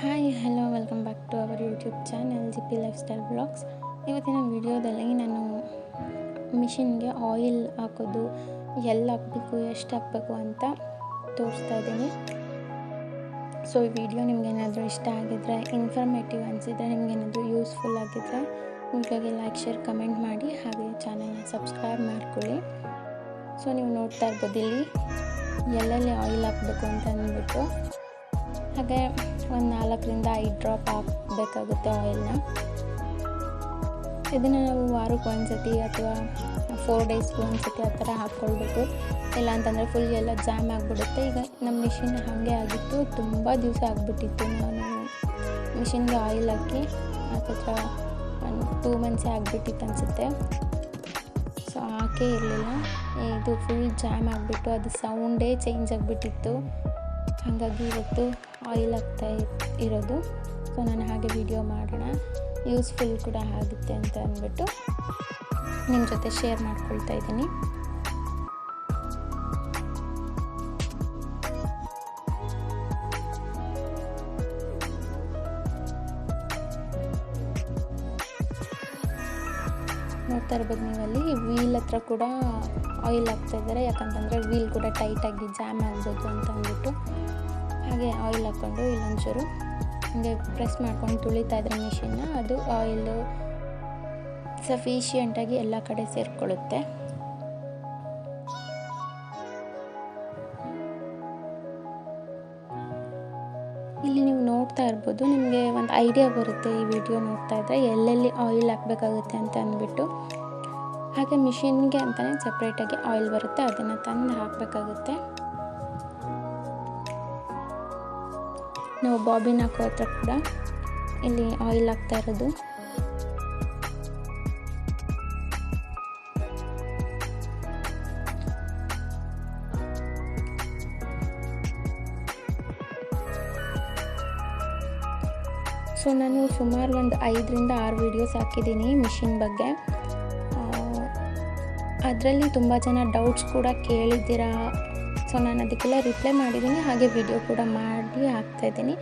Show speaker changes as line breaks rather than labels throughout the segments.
Hi hello welcome back to our YouTube channel G P lifestyle blogs. ಇವತ್ತಿನ ವಿಡಿಯೋದಲ್ಲಿ ನಾನು ಮಿಷಿನ್ಗೆ oil ಹಾಕೋದು ಎಲ್ಲಿ ಹಾಕಬೇಕು, ಎಷ್ಟು ಹಾಕಬೇಕು ಅಂತ ತೋರಿಸ್ತಾ ಇದ್ದೀನಿ. ಸೊ ಈ ವಿಡಿಯೋ ನಿಮ್ಗೇನಾದರೂ ಇಷ್ಟ ಆಗಿದ್ರೆ, ಇನ್ಫಾರ್ಮೇಟಿವ್ ಅನಿಸಿದರೆ, ನಿಮ್ಗೇನಾದರೂ ಯೂಸ್ಫುಲ್ ಆಗಿದ್ದರೆ ನಿಮಗೆ ಲೈಕ್ ಶೇರ್ ಕಮೆಂಟ್ ಮಾಡಿ, ಹಾಗೆ ಚಾನಲ್ನ ಸಬ್ಸ್ಕ್ರೈಬ್ ಮಾಡ್ಕೊಳ್ಳಿ. ಸೊ ನೀವು ನೋಡ್ತಾ ಇರ್ಬೋದು ಇಲ್ಲಿ ಎಲ್ಲೆಲ್ಲಿ ಆಯಿಲ್ ಹಾಕಬೇಕು ಅಂತ ಅಂದ್ಬಿಟ್ಟು, ಹಾಗೆ ಒಂದು 4ರಿಂದ 5 ಡ್ರಾಪ್ ಹಾಕಬೇಕಾಗುತ್ತೆ ಆಯಿಲ್ನ. ಇದನ್ನು ನಾವು ವಾರಕ್ಕೆ ಒಂದ್ಸತಿ ಅಥವಾ 4 ಡೇಸ್ಗೆ ಒಂದ್ಸತಿ ಆ ಥರ ಹಾಕ್ಕೊಳ್ಬೇಕು. ಇಲ್ಲ ಅಂತಂದರೆ ಫುಲ್ ಎಲ್ಲ ಜಾಮ್ ಆಗಿಬಿಡುತ್ತೆ. ಈಗ ನಮ್ಮ ಮಿಷಿನ್ ಹಾಗೆ ಆಗಿತ್ತು, ತುಂಬ ದಿವಸ ಆಗಿಬಿಟ್ಟಿತ್ತು. ನಾನು ಮಿಷಿನ್ಗೆ ಆಯಿಲ್ ಹಾಕಿ ಹತ್ತಿರ 2 ಮಂತ್ಸೇ ಆಗಿಬಿಟ್ಟಿತ್ತು ಅನಿಸುತ್ತೆ. ಸೊ ಹಾಕೇ ಇರಲಿಲ್ಲ, ಇದು ಫುಲ್ ಜಾಮ್ ಆಗಿಬಿಟ್ಟು ಅದು ಸೌಂಡೇ ಚೇಂಜ್ ಆಗಿಬಿಟ್ಟಿತ್ತು. ಹಾಗಾಗಿ ಇವತ್ತು ಆಯಿಲ್ ಹಾಕ್ತಾ ಇರೋದು. ಸೊ ನಾನು ಹಾಗೆ ವಿಡಿಯೋ ಮಾಡೋಣ, ಯೂಸ್ಫುಲ್ ಕೂಡ ಆಗುತ್ತೆ ಅಂತ ಅಂದ್ಬಿಟ್ಟು ನಿಮ್ಮ ಜೊತೆ ಶೇರ್ ಮಾಡ್ಕೊಳ್ತಾ ಇದ್ದೀನಿ. ನೋಡ್ತಾ ಇರ್ಬೋದು ನೀವಲ್ಲಿ ವೀಲ್ ಹತ್ರ ಕೂಡ ಆಯಿಲ್ ಹಾಕ್ತಾಯಿದ್ದಾರೆ, ಯಾಕಂತಂದರೆ ವೀಲ್ ಕೂಡ ಟೈಟಾಗಿ ಜಾಮ್ ಆಗ್ಬೋದು ಅಂತ ಅಂದ್ಬಿಟ್ಟು. ಹಾಗೆ ಆಯಿಲ್ ಹಾಕ್ಕೊಂಡು ಇಲ್ಲೊಂಚೂರು ಹೀಗೆ ಪ್ರೆಸ್ ಮಾಡ್ಕೊಂಡು ತುಳಿತಾ ಇದ್ರೆ ಮಿಷಿನ್ನ, ಅದು ಆಯಿಲು ಸಫಿಷಿಯೆಂಟಾಗಿ ಎಲ್ಲ ಕಡೆ ಸೇರಿಕೊಳ್ಳುತ್ತೆ. ಇಲ್ಲಿ ನೀವು ನೋಡ್ತಾ ಇರ್ಬೋದು, ನಿಮಗೆ ಒಂದು ಐಡಿಯಾ ಬರುತ್ತೆ ಈ ವಿಡಿಯೋ ನೋಡ್ತಾ ಇದ್ದರೆ ಎಲ್ಲೆಲ್ಲಿ ಆಯಿಲ್ ಹಾಕಬೇಕಾಗುತ್ತೆ ಅಂತ ಅಂದ್ಬಿಟ್ಟು. ಹಾಗೆ ಮಿಷಿನ್ಗೆ ಅಂತಲೇ ಸಪ್ರೇಟಾಗಿ ಆಯಿಲ್ ಬರುತ್ತೆ, ಅದನ್ನು ತಂದು ಹಾಕಬೇಕಾಗುತ್ತೆ. ನಾವು ಬಾಬಿನ್ ಹಾಕೋ ಹತ್ರ ಕೂಡ ಇಲ್ಲಿ ಆಯಿಲ್ ಹಾಕ್ತಾ ಇರೋದು. ಸೊ ನಾನು ಸುಮಾರು ಒಂದು 5ರಿಂದ 6 ವೀಡಿಯೋಸ್ ಹಾಕಿದ್ದೀನಿ ಮಿಷಿನ್ ಬಗ್ಗೆ. ಅದರಲ್ಲಿ ತುಂಬ ಜನ ಡೌಟ್ಸ್ ಕೂಡ ಕೇಳಿದ್ದೀರಾ. ಸೊ ನಾನು ಅದಕ್ಕೆಲ್ಲ ರಿಪ್ಲೈ ಮಾಡಿದ್ದೀನಿ, ಹಾಗೆ ವಿಡಿಯೋ ಕೂಡ ಮಾಡಿ ಹಾಕ್ತಾಯಿದ್ದೀನಿ.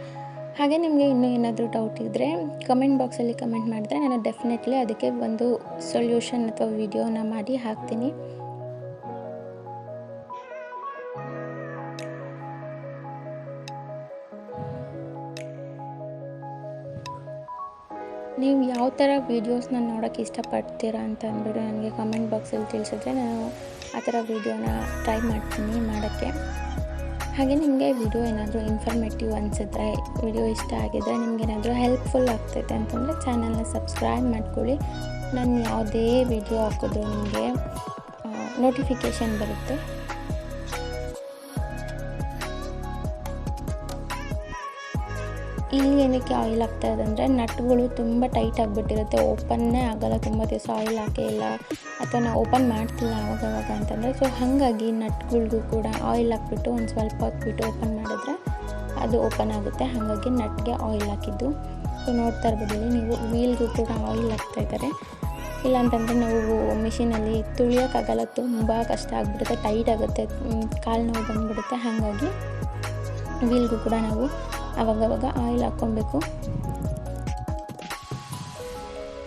ಹಾಗೆ ನಿಮಗೆ ಇನ್ನೂ ಏನಾದರೂ ಡೌಟ್ ಇದ್ದರೆ ಕಮೆಂಟ್ ಬಾಕ್ಸಲ್ಲಿ ಕಮೆಂಟ್ ಮಾಡಿದ್ರೆ ನಾನು ಡೆಫಿನೆಟ್ಲಿ ಅದಕ್ಕೆ ಒಂದು ಸೊಲ್ಯೂಷನ್ ಅಥವಾ ವಿಡಿಯೋನ ಮಾಡಿ ಹಾಕ್ತೀನಿ. ನೀವು ಯಾವ ಥರ ವೀಡಿಯೋಸ್ನ ನೋಡೋಕ್ಕೆ ಇಷ್ಟಪಡ್ತೀರಾ ಅಂತ ಅಂದ್ಬಿಟ್ಟು ನನಗೆ ಕಮೆಂಟ್ ಬಾಕ್ಸಲ್ಲಿ ತಿಳಿಸಿದ್ರೆ ನಾನು ಆ ಥರ ವೀಡಿಯೋನ ಟ್ರೈ ಮಾಡ್ತೀನಿ ಮಾಡೋಕ್ಕೆ. ಹಾಗೆ ನಿಮಗೆ ವಿಡಿಯೋ ಏನಾದರೂ ಇನ್ಫಾರ್ಮೇಟಿವ್ ಅನಿಸಿದ್ರೆ, ವಿಡಿಯೋ ಇಷ್ಟ ಆಗಿದ್ದರೆ, ನಿಮಗೇನಾದರೂ ಹೆಲ್ಪ್ಫುಲ್ ಆಗ್ತೈತೆ ಅಂತಂದರೆ ಚಾನಲ್ನ ಸಬ್ಸ್ಕ್ರೈಬ್ ಮಾಡ್ಕೊಳ್ಳಿ. ನಾನು ಯಾವುದೇ ವಿಡಿಯೋ ಹಾಕಿದ್ರು ನಿಮಗೆ ನೋಟಿಫಿಕೇಷನ್ ಬರುತ್ತೆ. ಇಲ್ಲಿ ಏನಕ್ಕೆ ಆಯಿಲ್ ಹಾಕ್ತಾ ಇದ್ದಂದರೆ ನಟ್ಗಳು ತುಂಬ ಟೈಟ್ ಆಗಿಬಿಟ್ಟಿರುತ್ತೆ, ಓಪನ್ನೇ ಆಗೋಲ್ಲ ತುಂಬ ದಿವಸ ಆಯಿಲ್ ಹಾಕೇ ಇಲ್ಲ ಅಥವಾ ನಾವು ಓಪನ್ ಮಾಡ್ತಿಲ್ಲ ಆವಾಗವಾಗ ಅಂತಂದರೆ. ಸೊ ಹಾಗಾಗಿ ನಟ್ಗಳಿಗೂ ಕೂಡ ಆಯಿಲ್ ಹಾಕ್ಬಿಟ್ಟು ಒಂದು ಸ್ವಲ್ಪ ಹೊತ್ಬಿಟ್ಟು ಓಪನ್ ಮಾಡಿದ್ರೆ ಅದು ಓಪನ್ ಆಗುತ್ತೆ. ಹಾಗಾಗಿ ನಟ್ಗೆ ಆಯಿಲ್ ಹಾಕಿದ್ದು. ಸೊ ನೋಡ್ತಾ ಇರ್ಬೋದು ನೀವು ವೀಲ್ಗೂ ಕೂಡ ಆಯಿಲ್ ಹಾಕ್ತಾಯಿದ್ದಾರೆ. ಇಲ್ಲಾಂತಂದರೆ ನಾವು ಮಿಷಿನಲ್ಲಿ ತುಳಿಯೋಕ್ಕಾಗಲ್ಲ, ತುಂಬ ಕಷ್ಟ ಆಗಿಬಿಡುತ್ತೆ, ಟೈಟ್ ಆಗುತ್ತೆ, ಕಾಲು ನೋವು ಬಂದುಬಿಡುತ್ತೆ. ಹಾಗಾಗಿ ವೀಲ್ಗೂ ಕೂಡ ನಾವು ಆವಾಗವಾಗ ಆಯಿಲ್ ಹಾಕ್ಕೊಬೇಕು.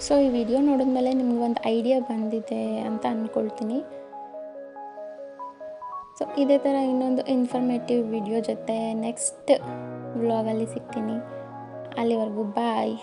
ಸೊ ಈ ವಿಡಿಯೋ ನೋಡಿದ್ಮೇಲೆ ನಿಮಗೊಂದು ಐಡಿಯಾ ಬಂದಿದೆ ಅಂತ ಅಂದ್ಕೊಳ್ತೀನಿ. ಸೊ ಇದೇ ಥರ ಇನ್ನೊಂದು ಇನ್ಫಾರ್ಮೇಟಿವ್ ವಿಡಿಯೋ ಜೊತೆ ನೆಕ್ಸ್ಟ್ ವ್ಲಾಗಲ್ಲಿ ಸಿಗ್ತೀನಿ. ಅಲ್ಲಿವರೆಗೂ ಬಾಯ್.